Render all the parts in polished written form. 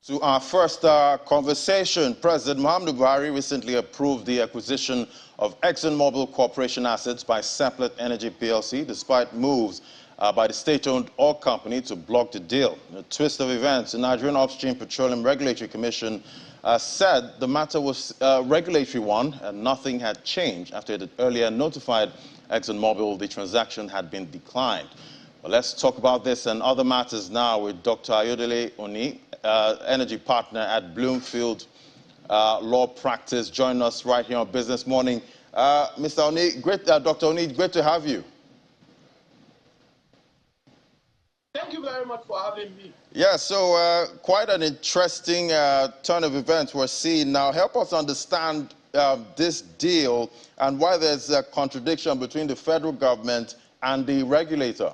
To our first conversation, President Muhammadu Buhari recently approved the acquisition of ExxonMobil Corporation assets by Seplat Energy PLC, despite moves by the state-owned oil company to block the deal. In a twist of events, the Nigerian Upstream Petroleum Regulatory Commission said the matter was a regulatory one and nothing had changed after it had earlier notified ExxonMobil the transaction had been declined. Well, let's talk about this and other matters now with Dr. Ayodele Oni, energy partner at Bloomfield Law Practice, joining us right here on Business Morning. Mr. Oni, Dr. Oni, great to have you. Thank you very much for having me. Yeah, so quite an interesting turn of events we're seeing now. Help us understand this deal and why there's a contradiction between the federal government and the regulator.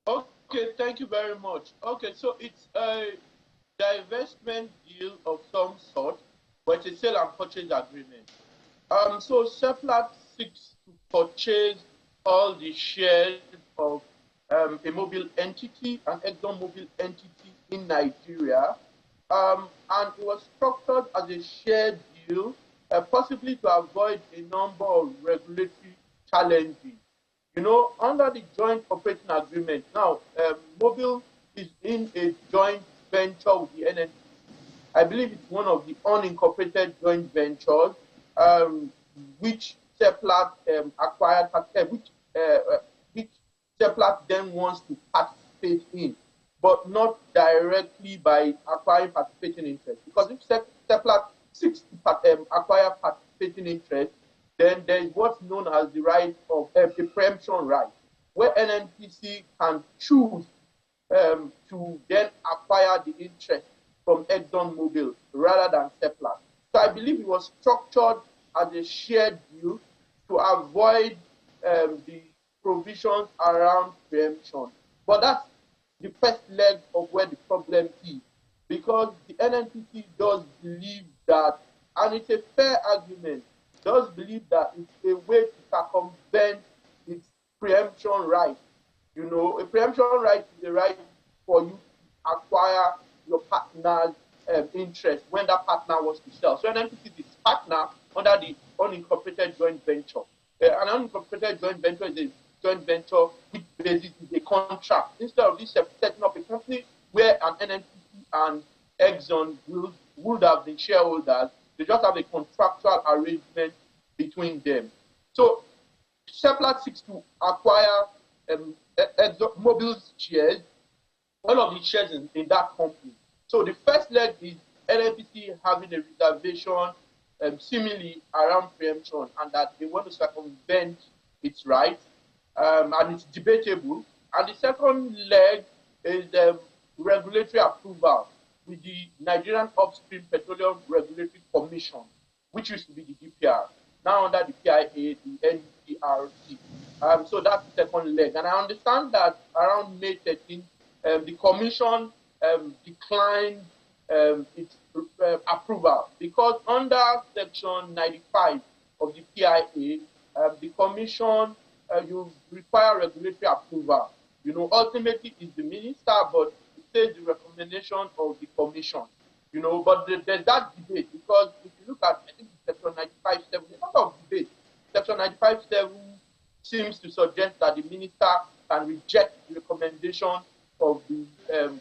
Okay, thank you very much. Okay, so it's a divestment deal of some sort, but it's a sale and purchase agreement. So Seplat seeks to purchase all the shares of a mobile entity, an ExxonMobil entity in Nigeria, and it was structured as a shared deal, possibly to avoid a number of regulatory challenges. You know, under the joint operating agreement, now, Mobil is in a joint venture with the NNPC. I believe it's one of the unincorporated joint ventures, which Seplat acquired, which Seplat then wants to participate in, but not directly by acquiring participating interest. Because if Seplat seeks to acquire participating interest, then there is what's known as the right of the preemption right, where NNPC can choose to then acquire the interest from ExxonMobil rather than Seplat. So I believe it was structured as a shared deal to avoid the provisions around preemption. But that's the first leg of where the problem is, because the NNPC does believe that, and it's a fair argument, does believe that it's a way to circumvent its preemption right. You know, a preemption right is a right for you to acquire your partner's interest when that partner was to sell. So NNPC is partner under the unincorporated joint venture. An unincorporated joint venture is a joint venture which basically is a contract. Instead of this setting up a company where an NNPC and Exxon would have been shareholders, they just have a contractual arrangement between them. So Seplat seeks to acquire ExxonMobil's shares, all of the shares in that company. So the first leg is NNPC having a reservation seemingly around preemption, and that they want to circumvent its rights, and it's debatable. And the second leg is regulatory approval with the Nigerian Upstream Petroleum Regulatory Commission, which used to be the DPR, now under the PIA, the NPRC. So that's the second leg. And I understand that around May 13th, the Commission declined its approval because under Section 95 of the PIA, the Commission, you require regulatory approval. You know, ultimately it's the minister, but it says the recommendation of the Commission. You know, but there's that debate, because if you look at, I think, Section 95.7, there's a lot of debate. Section 95.7 seems to suggest that the minister can reject the recommendation of the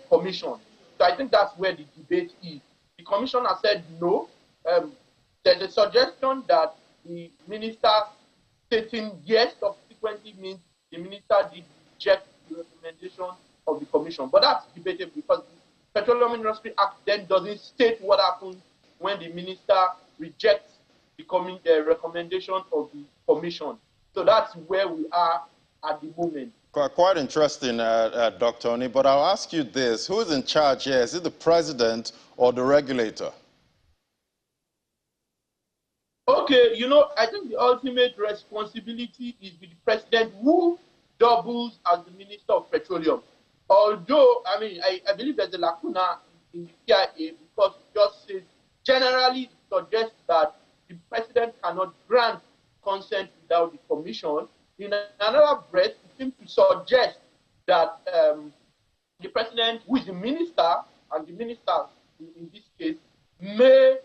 Commission. So I think that's where the debate is. The Commission has said no. There's a suggestion that the minister stating yes subsequently means the minister did reject the recommendation of the Commission. But that's debatable, because the Petroleum Industry Act then doesn't state what happens when the minister rejects the recommendation of the Commission. So that's where we are at the moment. Quite interesting, Dr. Oni, but I'll ask you this. Who is in charge here? Is it the president or the regulator? Okay, you know, I think the ultimate responsibility is with the president, who doubles as the Minister of Petroleum. Although, I mean, I believe there's a lacuna in the PIA, because it just says, generally suggests that the president cannot grant consent without the Commission. In another breath, it seems to suggest that the president, who is the minister, and the minister in this case, may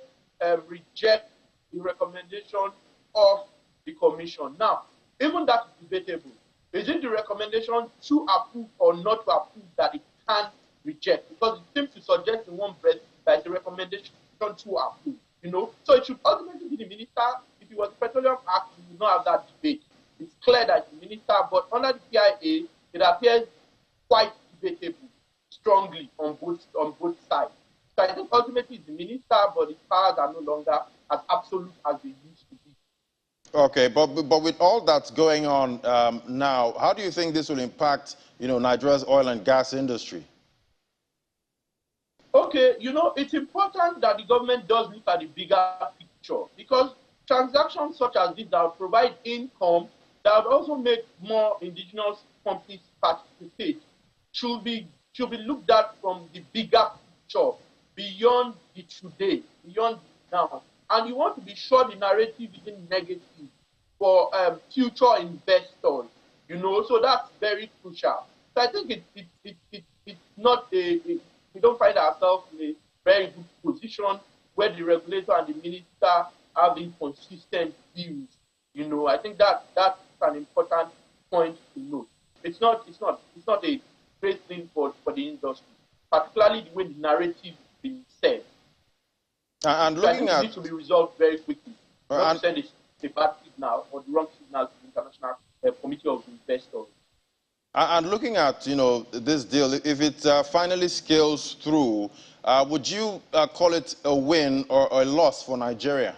reject the recommendation of the commission. Now, even that is debatable. Is it the recommendation to approve or not to approve that it can reject? Because it seems to suggest in one breath that it's a recommendation to approve, So it should ultimately be the minister. If it was the Petroleum Act, we would not have that debate. It's clear that it's the minister, but under the PIA, it appears quite debatable strongly on both sides. So I think ultimately it's the minister, but his powers are no longer as absolute as they used to be. Okay, but with all that's going on now, how do you think this will impact, Nigeria's oil and gas industry? Okay, it's important that the government does look at the bigger picture, because transactions such as this that will provide income, that would also make more indigenous companies participate, should be looked at from the bigger picture, beyond the today, beyond now. And you want to be sure the narrative isn't negative for future investors, so that's very crucial. So I think it's not we don't find ourselves in a very good position where the regulator and the minister have inconsistent views. I think that's an important point to note. It's not a great thing for the industry, particularly the way the narrative is being said. And so I think it needs to be resolved very quickly. Not to send a bad signal or the wrong signal to the International Committee of Investors. And looking at, this deal, if it finally scales through, would you call it a win or a loss for Nigeria?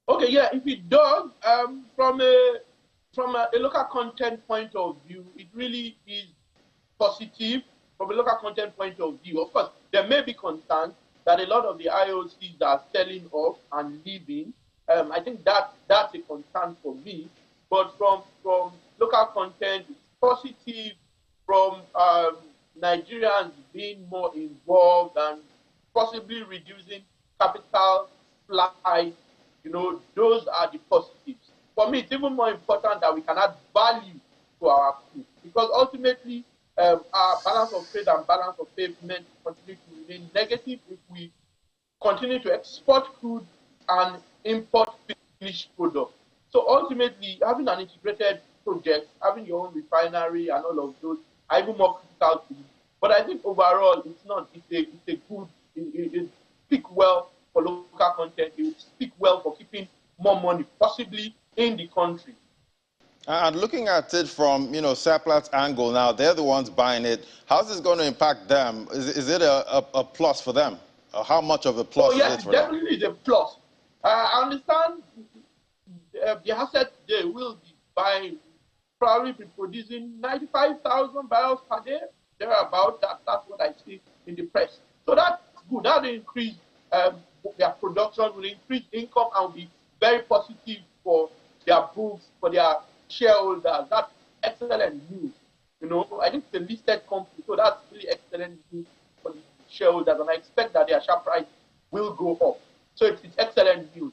Okay, yeah, if it does, from a local content point of view, it really is positive. From a local content point of view, of course, there may be concerns that a lot of the IOCs are selling off and leaving. I think that's a concern for me. But from local content, it's positive. From Nigerians being more involved and possibly reducing capital flight, those are the positives. For me, it's even more important that we can add value to our food, because ultimately our balance of trade and balance of payment continue to remain negative if we continue to export crude and import finished products. So ultimately, having an integrated project, having your own refinery and all of those are even more critical to you. But I think overall, it's not. It's a good. It speaks well for local content. It will speak well for keeping more money, possibly in the country. And looking at it from, Seplat's angle now, they're the ones buying it. How's this going to impact them? Is it a plus for them? How much of a plus is it for them? Definitely is a plus. I understand the asset they will be buying, probably be producing 95,000 barrels per day, thereabout. That's what I see in the press. So that's good. That will increase their production, will increase income, and will be very positive for their books, for their shareholders. That's excellent news. I think it's a listed company, so that's really excellent news for the shareholders, and I expect that their share price will go up. So it's excellent news.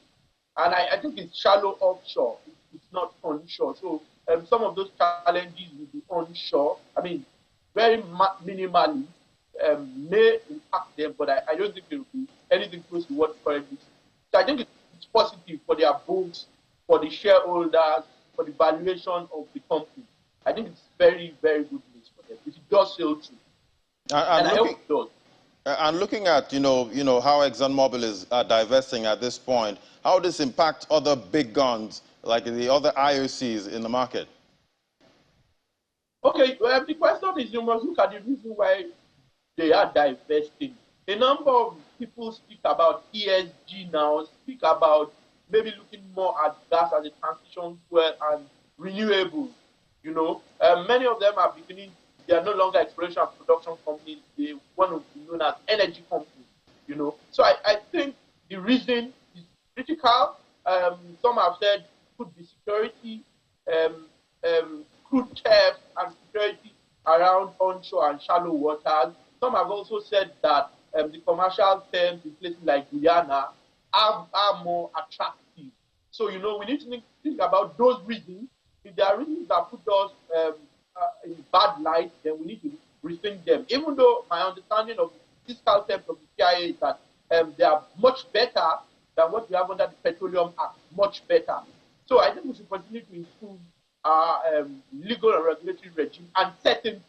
And I think it's shallow offshore. It's not onshore. So some of those challenges will be onshore. I mean, very minimally may impact them, but I don't think it will be anything close to what currently. So I think it's positive for their books, for the shareholders, for the valuation of the company. I think it's very, very good news for them. If it does sail through. And I hope it does. And looking at, how ExxonMobil is divesting at this point, how does this impact other big guns, like the other IOCs in the market? Okay, well, the question is, you must look at the reason why they are divesting. A number of people speak about ESG now, speak about maybe looking more at gas as a transition fuel and renewables. Many of them are beginning. They are no longer exploration and production companies. They want to be known as energy companies. So I think the reason is critical. Some have said could be security, crude theft and security around onshore and shallow waters. Some have also said that the commercial terms in places like Guyana are more attractive. So, we need to think about those reasons. If there are reasons that put us in bad light, then we need to rethink them. Even though my understanding of the fiscal terms of the CIA is that they are much better than what we have under the Petroleum Act, much better. So I think we should continue to improve our legal and regulatory regime and certainty.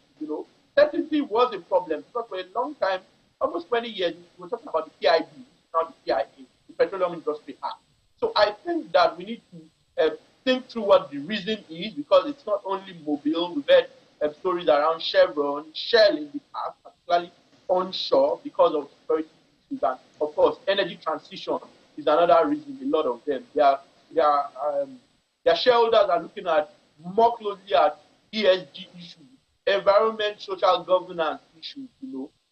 Certainty was a problem because for a long time, almost 20 years, we were talking about the PIB, not the PIA, the Petroleum Industry Act. So I think that we need to think through what the reason is, because it's not only Mobil. We've heard stories around Chevron, Shell in the past, particularly onshore, because of security issues, and of course, energy transition is another reason. A lot of them, their shareholders are looking at more closely at ESG issues, environment, social governance issues,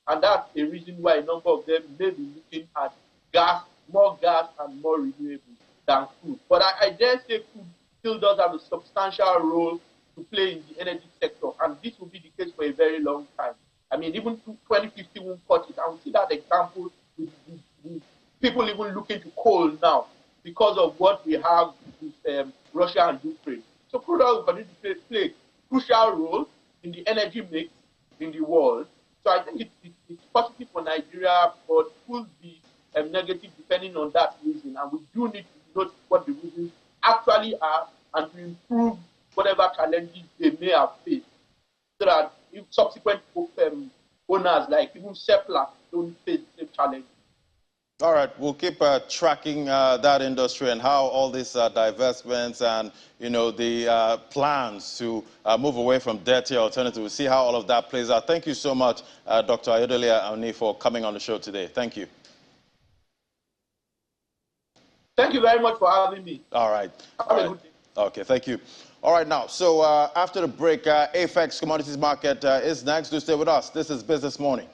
and that's a reason why a number of them may be looking at more gas and more renewables than crude. But I dare say crude still does have a substantial role to play in the energy sector, and this will be the case for a very long time. I mean, even 2050 won't cut it. And we see that example with people even looking to coal now because of what we have with Russia and Ukraine. So crude oil will continue to play a crucial role in the energy mix in the world. So I think it's positive for Nigeria, but could be negative depending on that reason. And we do need to note what the reasons actually are and to improve whatever challenges they may have faced, so that if subsequent owners, like even Seplat, don't face the same challenge. All right, we'll keep tracking that industry and how all these divestments and, the plans to move away from dirty alternatives. We'll see how all of that plays out. Thank you so much, Dr. Ayodele Oni, for coming on the show today. Thank you. Thank you very much for having me. All right. Have a good day. Okay, thank you. All right, now, so after the break, AFEX Commodities Market is next. Do stay with us. This is Business Morning.